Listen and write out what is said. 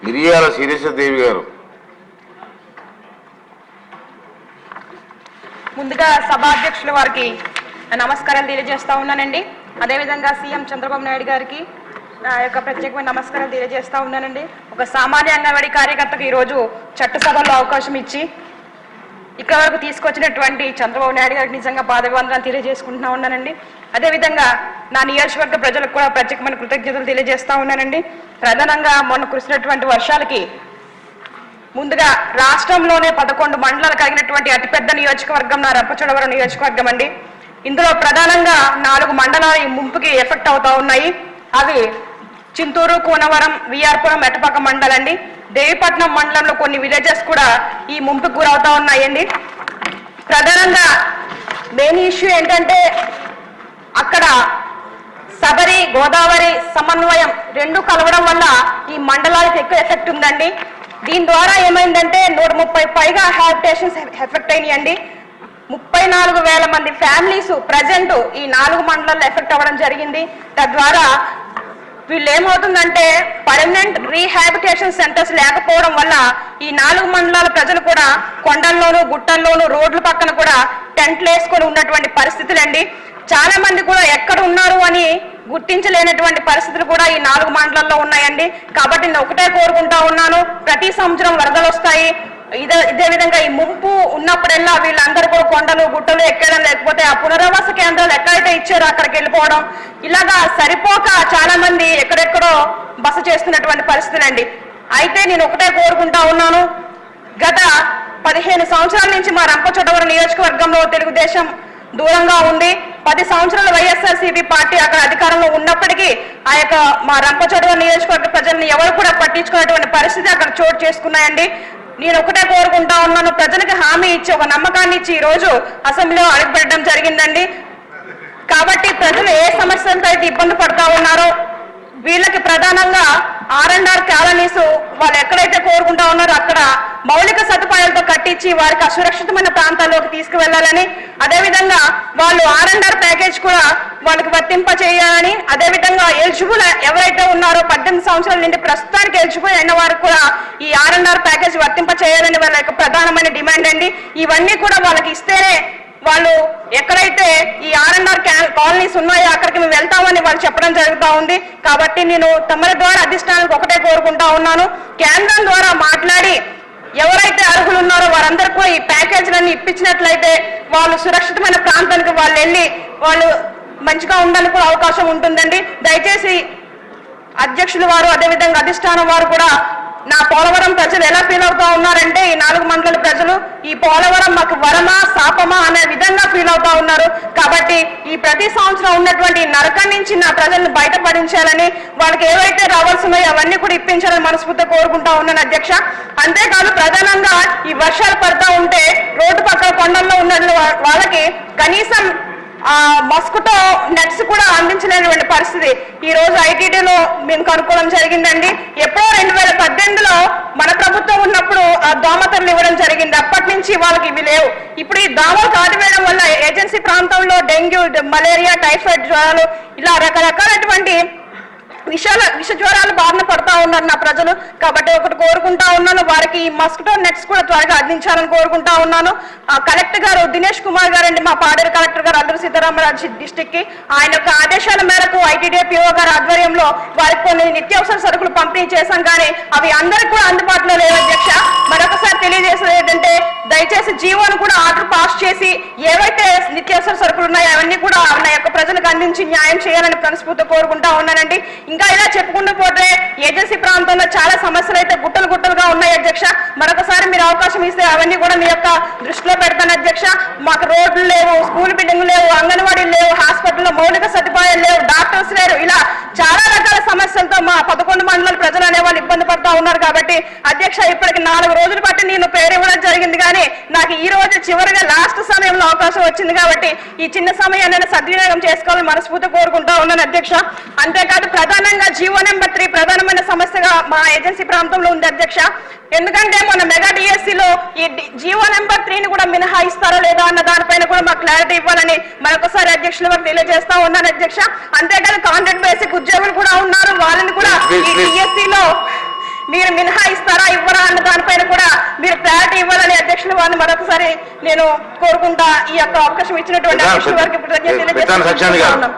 మిరియాల శిరీషదేవి గారు. ముందుగా సభాధ్యక్షుల వారికి నమస్కారాలు తెలియజేస్తా ఉన్నానండి. అదేవిధంగా సీఎం చంద్రబాబు నాయుడు గారికి నా యొక్క ప్రత్యేకమైన నమస్కారాలు తెలియజేస్తా ఉన్నానండి. ఒక సామాన్య అంగన్వాడీ కార్యకర్తకు ఈరోజు చట్టసభలో అవకాశం ఇచ్చి ఇక్కడ వరకు తీసుకొచ్చినటువంటి చంద్రబాబు నాయుడు గారికి నిజంగా పాదాభివందనాలు తెలియజేసుకుంటూ ఉన్నానండి. అదేవిధంగా నా నియోజకవర్గ ప్రజలకు కూడా ప్రత్యేకమైన కృతజ్ఞతలు తెలియజేస్తా ఉన్నానండి. ప్రధానంగా మొన్న కురిసినటువంటి వర్షాలకి ముందుగా రాష్ట్రంలోనే 11 మండలాలు కలిగినటువంటి అతిపెద్ద నియోజకవర్గం నా రంపచోడవరం నియోజకవర్గం అండి. ఇందులో ప్రధానంగా 4 మండలాలు ఈ ముంపుకి ఎఫెక్ట్ అవుతా ఉన్నాయి. అవి చింతూరు, కూనవరం, విఆర్పురం, మెట్టపాక మండలండి. దేవిపట్నం మండలంలో కొన్ని విలేజెస్ కూడా ఈ ముంపుకు గురవుతా ఉన్నాయండి. ప్రధానంగా మెయిన్ ఇష్యూ ఏంటంటే అక్కడ సబరి, గోదావరి సమన్వయం 2 కలవడం వల్ల ఈ మండలాలకు ఎక్కువ ఎఫెక్ట్ ఉందండి. దీని ద్వారా ఏమైందంటే 130 పైగా హ్యాబిటేషన్స్ ఎఫెక్ట్ అయినాయండి. 34,000 మంది ఫ్యామిలీస్ ప్రజెంట్ ఈ 4 మండలాల్లో ఎఫెక్ట్ అవ్వడం జరిగింది. తద్వారా వీళ్ళు ఏమవుతుందంటే పర్మనెంట్ రీహాబిటేషన్ సెంటర్స్ లేకపోవడం వల్ల ఈ 4 మండలాల ప్రజలు కూడా కొండల్లోనూ, గుట్టల్లోనూ, రోడ్ల పక్కన కూడా టెంట్లు వేసుకొని ఉన్నటువంటి పరిస్థితులండి. చాలా మంది కూడా ఎక్కడ ఉన్నారు అని గుర్తించలేనటువంటి పరిస్థితులు కూడా ఈ 4 మండలాల్లో ఉన్నాయండి. కాబట్టి నేను ఒకటే కోరుకుంటా ఉన్నాను, ప్రతి సంవత్సరం వరదలు వస్తాయి. ఇదే విధంగా ఈ ముంపు ఉన్నప్పుడల్లా వీళ్ళందరూ కూడా కొండలు, గుట్టలు ఎక్కడం, లేకపోతే ఆ పునరావాస కేంద్రాలు ఎక్కడైతే ఇచ్చారో అక్కడికి వెళ్ళిపోవడం, ఇలాగా సరిపోక చాలా మంది ఎక్కడెక్కడో బస చేస్తున్నటువంటి పరిస్థితులండి. అయితే నేను ఒకటే కోరుకుంటా ఉన్నాను, గత 15 సంవత్సరాల నుంచి మా రంపచోడవరం నియోజకవర్గంలో తెలుగుదేశం దూరంగా ఉంది. 10 సంవత్సరాల వైఎస్ఆర్సీపీ పార్టీ అక్కడ అధికారంలో ఉన్నప్పటికీ ఆ యొక్క మా రంపచోడవరం నియోజకవర్గ ప్రజల్ని ఎవరు కూడా పట్టించుకునేటువంటి పరిస్థితి అక్కడ చోటు చేసుకున్నాయండి. నేను ఒకటే కోరుకుంటా ఉన్నాను, ప్రజలకు హామీ ఇచ్చి ఒక నమ్మకాన్ని ఇచ్చి ఈ రోజు అసెంబ్లీలో అడుగుపెట్టడం జరిగిందండి. కాబట్టి ప్రజలు ఏ సమస్యలతో అయితే ఇబ్బంది పడతా ఉన్నారో వీళ్ళకి ప్రధానంగా R&R కాలనీస్ వాళ్ళు ఎక్కడైతే కోరుకుంటా ఉన్నారో అక్కడ మౌలిక సదుపాయాలతో కట్టించి వారికి అసురక్షితమైన ప్రాంతాల్లోకి తీసుకువెళ్లాలని, అదేవిధంగా వాళ్ళు R&R ప్యాకేజ్ కూడా వాళ్ళకి వర్తింప చేయాలని, అదేవిధంగా ఎలిజిబుల్ ఎవరైతే ఉన్నారో 18 సంవత్సరాల నుండి ప్రస్తుతానికి ఎలిజిబుల్ అయిన వారికి కూడా ఈ R&R ప్యాకేజ్ వర్తింప చేయాలని వాళ్ళ యొక్క ప్రధానమైన డిమాండ్ అండి. ఇవన్నీ కూడా వాళ్ళకి ఇస్తేనే వాళ్ళు ఎక్కడైతే ఈ R&R కాలనీస్ ఉన్నాయో అక్కడికి మేము వెళ్తామని వాళ్ళు చెప్పడం జరుగుతూ ఉంది. కాబట్టి నేను తమరి ద్వారా అధిష్టానానికి ఒకటే కోరుకుంటా ఉన్నాను, కేంద్రం ద్వారా మాట్లాడి ఎవరైతే అర్హులు ఉన్నారో వారందరికీ ఈ ప్యాకేజీలన్నీ ఇప్పించినట్లయితే వాళ్ళు సురక్షితమైన ప్రాంతానికి వాళ్ళు వెళ్ళి వాళ్ళు మంచిగా ఉండడానికి కూడా అవకాశం ఉంటుందండి. దయచేసి అధ్యక్షులు వారు, అదేవిధంగా అధిష్టానం వారు కూడా నా పోలవరం ప్రజలు ఎలా ఫీల్ అవుతా ఉన్నారంటే ఈ 4 మండలాల ప్రజలు ఈ పోలవరం మాకు వరమా శాపమా అనే విధంగా ఫీల్ అవుతా ఉన్నారు. కాబట్టి ఈ ప్రతి సంవత్సరం ఉన్నటువంటి నరకం నుంచి నా ప్రజలను బయటపడించాలని, వాళ్ళకి ఏవైతే రావాల్సినాయో అవన్నీ కూడా ఇప్పించాలని మనస్ఫూర్తిగా కోరుకుంటా ఉన్నాను అధ్యక్ష. అంతేకాదు ప్రధానంగా ఈ వర్షాలు పడతా ఉంటే రోడ్డు పక్కన కొండల్లో ఉన్న వాళ్ళకి కనీసం మస్కిటో నెట్స్ కూడా అందించలేనటువంటి పరిస్థితి ఈ రోజు ఐటీడీలో మేము కనుక్కోవడం జరిగిందండి. ఎప్పుడో 2018లో మన ప్రభుత్వం ఉన్నప్పుడు ఆ దోమతెరలు ఇవ్వడం జరిగింది. అప్పటి నుంచి వాళ్ళకి ఇవి లేవు. ఇప్పుడు ఈ దోమలు కాటివేయడం వల్ల ఏజెన్సీ ప్రాంతంలో డెంగ్యూ, మలేరియా, టైఫాయిడ్ జ్వరాలు ఇలా రకరకాలైనటువంటి విష జ్వరాలు బారిన పడతా ఉన్నారు నా ప్రజలు. కాబట్టి ఒకటి కోరుకుంటా ఉన్నాను, వారికి ఈ మస్కిటో నెట్స్ కూడా త్వరగా అందించాలని కోరుకుంటా ఉన్నాను. కలెక్టర్ గారు దినేష్ కుమార్ గారండి, మా పాడేరు కలెక్టర్ గారు అల్లూరి సీతారామరాజు డిస్టిక్ కి, ఆయన యొక్క ఆదేశాల మేరకు ఐటీడీఏ పిఓ గారి ఆధ్వర్యంలో వారికి కొన్ని నిత్యావసర సరుకులు పంపిణీ చేశాం. కానీ అవి అందరికి కూడా అందుబాటులో లేవు అధ్యక్ష. మరొకసారి తెలియజేసేది ఏంటంటే దయచేసి జీవోను కూడా ఆర్డర్ పాస్ చేసి ఏవైతే నిత్యావసర సరుకులు ఉన్నాయో అవన్నీ కూడా నా యొక్క ప్రజలకు అందించి న్యాయం చేయాలని మనస్ఫూర్తిగా కోరుకుంటా ఉన్నానండి. ఇంకా ఇలా చెప్పుకుంటూ పోతే ఏజెన్సీ ప్రాంతంలో చాలా సమస్యలు అయితే గుట్టలుగా ఉన్నాయి అధ్యక్ష. మరొకసారి మీరు అవకాశం ఇస్తే అవన్నీ కూడా మీ యొక్క దృష్టిలో పెడతాను అధ్యక్ష. మాకు రోడ్లు లేవు, స్కూల్ బిల్డింగ్లు లేవు, అంగన్వాడీలు లేవు, హాస్పిటల్లో మౌలిక సదుపాయాలు లేవు, డాక్టర్స్ లేరు, ఇలా చాలా రకాల సమస్యలతో మా 11 మండలాల ప్రజలు అనేవాళ్ళు ఇబ్బంది పడతా ఉన్నారు. కాబట్టి అధ్యక్ష ఇప్పటికి 4 రోజులు బట్టి నేను పేరు ఇవ్వడం జరిగింది. కానీ నాకు ఈ రోజు చివరిగా లాస్ట్ సమయంలో అవకాశం వచ్చింది. కాబట్టి ఈ చిన్న సమయాన్ని సద్వినియోగం చేసుకోవాలని మనస్ఫూర్తిగా కోరుకుంటా ఉన్నాను అధ్యక్ష. అంతేకాదు ప్రధానంగా జీవో నెంబర్ 3 ప్రధానమైన సమస్యగా మా ఏజెన్సీ ప్రాంతంలో ఉంది అధ్యక్ష. ఎందుకంటే మన మెగా డిఎస్సీలో ఈ జీవో నెంబర్ 3ని కూడా మినహాయిస్తారా లేదా అన్న దానిపైన కూడా మాకు క్లారిటీ ఇవ్వాలని మరొకసారి అధ్యక్షుల వారికి తెలియజేస్తా ఉన్నాను అధ్యక్ష. అంతేకాదు కాంట్రాక్ట్ బేసిక్ ఉద్యోగులు కూడా ఉన్నారు, వాళ్ళని కూడా ఈ డిఎస్సీలో మీరు మినహా ఇస్తారా ఇవ్వరా అన్న దానిపైన కూడా మీరు క్లారిటీ ఇవ్వాలని అధ్యక్షుల వారిని మరొకసారి నేను కోరుకుంటా. ఈ యొక్క అవకాశం ఇచ్చినటువంటి అధ్యక్షుల వారికి పెట్టాను సత్యాన్ని గారు. కృతజ్ఞతలు